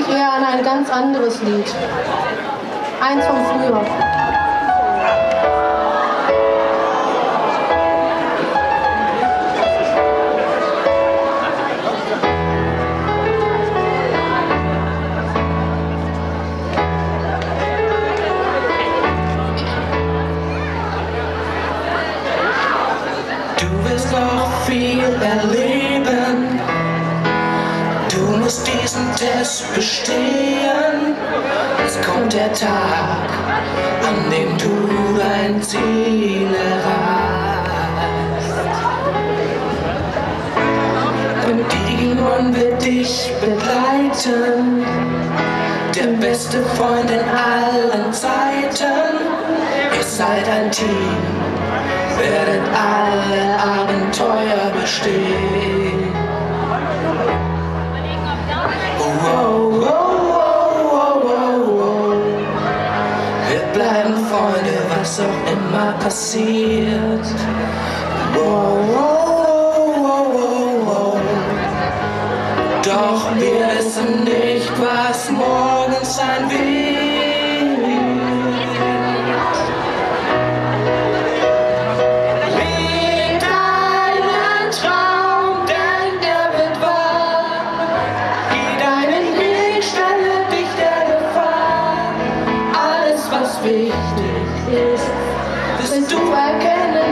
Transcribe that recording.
mich eher an ein ganz anderes Lied. Eins von früher. Du wirst noch viel erleben, du musst diesen Test bestehen. Es kommt der Tag, an dem du dein Ziel erreichst. Und Digimon wird dich begleiten, der beste Freund in allen Zeiten. Ihr seid ein Team, werdet alle Abenteuer bestehen. Oh, oh, oh, oh, oh, oh. Wir bleiben Freunde, was auch immer passiert. Oh, oh, oh, oh, oh. Doch wir wissen nicht, was morgen sein wird. Wichtig ist, dass du erkennen